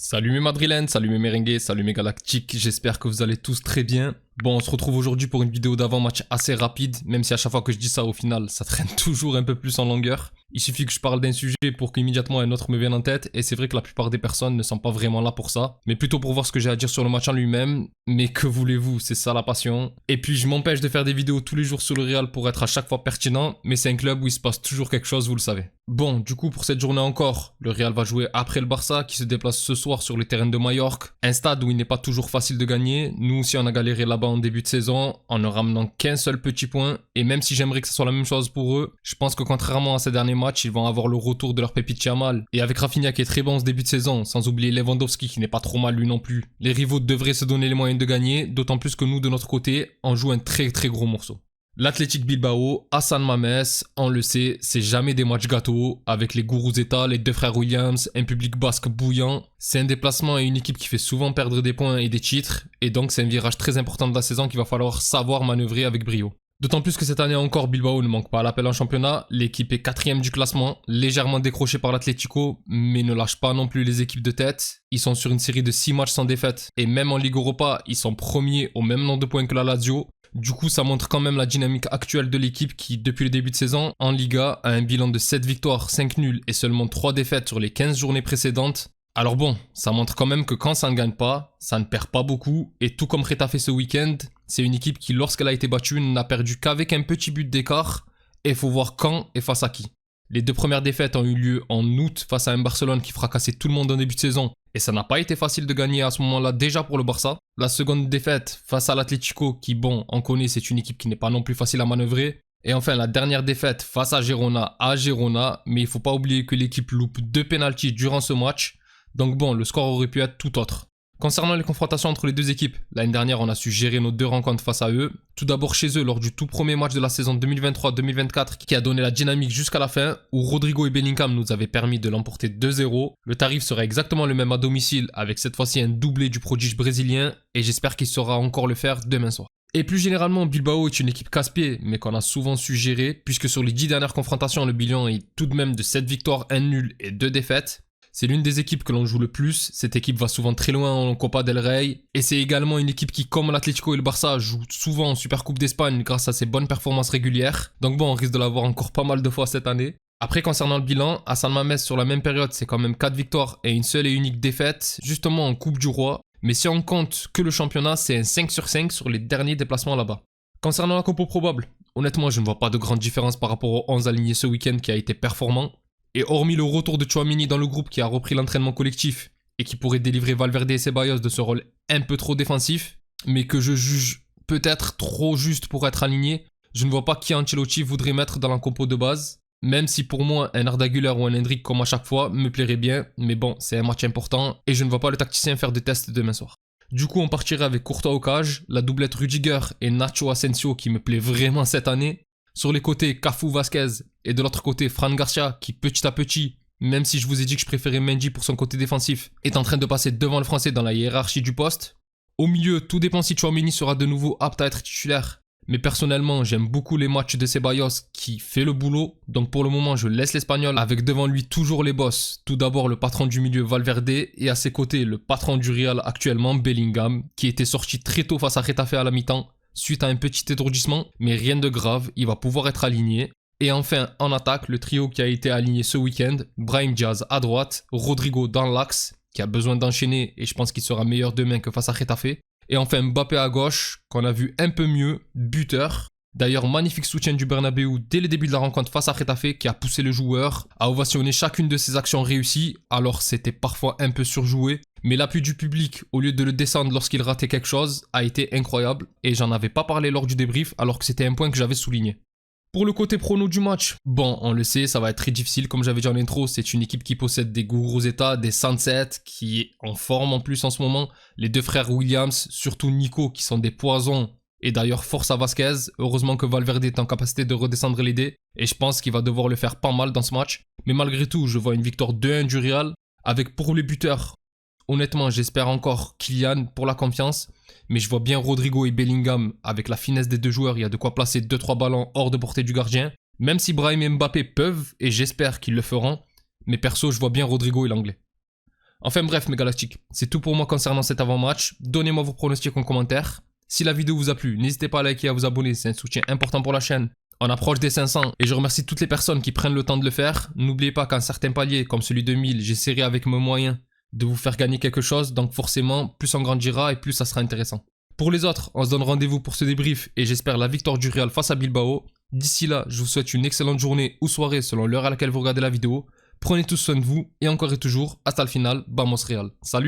Salut mes madrilènes, salut mes merengues, salut mes galactiques, j'espère que vous allez tous très bien. Bon, on se retrouve aujourd'hui pour une vidéo d'avant-match assez rapide, même si à chaque fois que je dis ça, au final, ça traîne toujours un peu plus en longueur. Il suffit que je parle d'un sujet pour qu'immédiatement un autre me vienne en tête, et c'est vrai que la plupart des personnes ne sont pas vraiment là pour ça, mais plutôt pour voir ce que j'ai à dire sur le match en lui-même. Mais que voulez-vous, c'est ça la passion. Et puis je m'empêche de faire des vidéos tous les jours sur le Real pour être à chaque fois pertinent, mais c'est un club où il se passe toujours quelque chose, vous le savez. Bon, du coup pour cette journée encore, le Real va jouer après le Barça qui se déplace ce soir sur les terrains de Majorque, un stade où il n'est pas toujours facile de gagner. Nous aussi on a galéré là-bas en début de saison en ne ramenant qu'un seul petit point, et même si j'aimerais que ce soit la même chose pour eux, je pense que contrairement à ces derniers matchs, ils vont avoir le retour de leur pépite Yamal. Et avec Rafinha qui est très bon en ce début de saison, sans oublier Lewandowski qui n'est pas trop mal lui non plus, les rivaux devraient se donner les moyens de gagner, d'autant plus que nous de notre côté, on joue un très gros morceau. L'Athletic Bilbao, à San Mamés, on le sait, c'est jamais des matchs gâteaux, avec les Guruzeta, les deux frères Williams, un public basque bouillant. C'est un déplacement et une équipe qui fait souvent perdre des points et des titres, et donc c'est un virage très important de la saison qu'il va falloir savoir manœuvrer avec brio. D'autant plus que cette année encore, Bilbao ne manque pas à l'appel en championnat, l'équipe est 4ème du classement, légèrement décrochée par l'Atlético, mais ne lâche pas non plus les équipes de tête. Ils sont sur une série de 6 matchs sans défaite, et même en Ligue Europa, ils sont premiers au même nombre de points que la Lazio. Du coup, ça montre quand même la dynamique actuelle de l'équipe qui, depuis le début de saison, en Liga, a un bilan de 7 victoires, 5 nuls et seulement 3 défaites sur les 15 journées précédentes. Alors bon, ça montre quand même que quand ça ne gagne pas, ça ne perd pas beaucoup, et tout comme Retafe ce week-end, c'est une équipe qui, lorsqu'elle a été battue, n'a perdu qu'avec un petit but d'écart, et faut voir quand et face à qui. Les deux premières défaites ont eu lieu en août face à un Barcelone qui fracassait tout le monde en début de saison, et ça n'a pas été facile de gagner à ce moment-là déjà pour le Barça. La seconde défaite face à l'Atlético qui, bon, on connaît, c'est une équipe qui n'est pas non plus facile à manœuvrer. Et enfin la dernière défaite face à Girona, mais il faut pas oublier que l'équipe loupe 2 pénaltys durant ce match. Donc bon, le score aurait pu être tout autre. Concernant les confrontations entre les deux équipes, l'année dernière on a su gérer nos deux rencontres face à eux. Tout d'abord chez eux lors du tout premier match de la saison 2023-2024 qui a donné la dynamique jusqu'à la fin, où Rodrigo et Bellingham nous avaient permis de l'emporter 2-0. Le tarif sera exactement le même à domicile avec cette fois-ci un doublé du prodige brésilien, et j'espère qu'il saura encore le faire demain soir. Et plus généralement, Bilbao est une équipe casse-pied, mais qu'on a souvent su gérer, puisque sur les 10 dernières confrontations, le bilan est tout de même de 7 victoires, 1 nul et 2 défaites. C'est l'une des équipes que l'on joue le plus, cette équipe va souvent très loin en Copa del Rey, et c'est également une équipe qui, comme l'Atlético et le Barça, joue souvent en Supercoupe d'Espagne grâce à ses bonnes performances régulières, donc bon, on risque de l'avoir encore pas mal de fois cette année. Après, concernant le bilan, à San Mamés sur la même période, c'est quand même 4 victoires et une seule et unique défaite, justement en Coupe du Roi, mais si on compte que le championnat, c'est un 5 sur 5 sur les derniers déplacements là-bas. Concernant la compo probable, honnêtement, je ne vois pas de grande différence par rapport aux 11 alignés ce week-end qui a été performant. Et hormis le retour de Tchouaméni dans le groupe qui a repris l'entraînement collectif et qui pourrait délivrer Valverde et Ceballos de ce rôle un peu trop défensif, mais que je juge peut-être trop juste pour être aligné, je ne vois pas qui Ancelotti voudrait mettre dans la compo de base, même si pour moi un Arda Güler ou un Hendrick comme à chaque fois me plairait bien, mais bon, c'est un match important et je ne vois pas le tacticien faire de tests demain soir. Du coup, on partirait avec Courtois au cage, la doublette Rudiger et Nacho Asensio qui me plaît vraiment cette année. Sur les côtés, Cafu Vasquez, et de l'autre côté, Fran Garcia, qui petit à petit, même si je vous ai dit que je préférais Mendy pour son côté défensif, est en train de passer devant le français dans la hiérarchie du poste. Au milieu, tout dépend si Tchouaméni sera de nouveau apte à être titulaire. Mais personnellement, j'aime beaucoup les matchs de Ceballos qui fait le boulot, donc pour le moment, je laisse l'Espagnol avec devant lui toujours les boss. Tout d'abord, le patron du milieu Valverde, et à ses côtés, le patron du Real actuellement, Bellingham, qui était sorti très tôt face à Retafe à la mi-temps, suite à un petit étourdissement, mais rien de grave, il va pouvoir être aligné. Et enfin, en attaque, le trio qui a été aligné ce week-end, Brahim Diaz à droite, Rodrigo dans l'axe, qui a besoin d'enchaîner et je pense qu'il sera meilleur demain que face à Retafe. Et enfin Mbappé à gauche, qu'on a vu un peu mieux, buteur. D'ailleurs, magnifique soutien du Bernabéu dès le début de la rencontre face à Retafe qui a poussé le joueur à ovationner chacune de ses actions réussies, alors c'était parfois un peu surjoué. Mais l'appui du public, au lieu de le descendre lorsqu'il ratait quelque chose, a été incroyable et j'en avais pas parlé lors du débrief alors que c'était un point que j'avais souligné. Pour le côté prono du match, bon, on le sait, ça va être très difficile, comme j'avais dit en intro, c'est une équipe qui possède des Guruzeta, des Sunset, qui est en forme en plus en ce moment, les deux frères Williams, surtout Nico, qui sont des poisons, et d'ailleurs force à Vasquez, heureusement que Valverde est en capacité de redescendre les dés, et je pense qu'il va devoir le faire pas mal dans ce match, mais malgré tout, je vois une victoire 2-1 du Real, avec pour les buteurs, honnêtement, j'espère encore Kylian pour la confiance, mais je vois bien Rodrigo et Bellingham, avec la finesse des deux joueurs, il y a de quoi placer 2-3 ballons hors de portée du gardien. Même si Brahim et Mbappé peuvent, et j'espère qu'ils le feront, mais perso, je vois bien Rodrigo et l'anglais. Enfin bref mes galactiques, c'est tout pour moi concernant cet avant-match. Donnez-moi vos pronostics en commentaire. Si la vidéo vous a plu, n'hésitez pas à liker et à vous abonner, c'est un soutien important pour la chaîne. On approche des 500 et je remercie toutes les personnes qui prennent le temps de le faire. N'oubliez pas qu'un certain palier, comme celui de 1000, j'essaierai avec mes moyens de vous faire gagner quelque chose. Donc forcément, plus on grandira et plus ça sera intéressant. Pour les autres, on se donne rendez-vous pour ce débrief et j'espère la victoire du Real face à Bilbao. D'ici là, je vous souhaite une excellente journée ou soirée selon l'heure à laquelle vous regardez la vidéo. Prenez tous soin de vous et encore et toujours, hasta le final, vamos Real. Salut!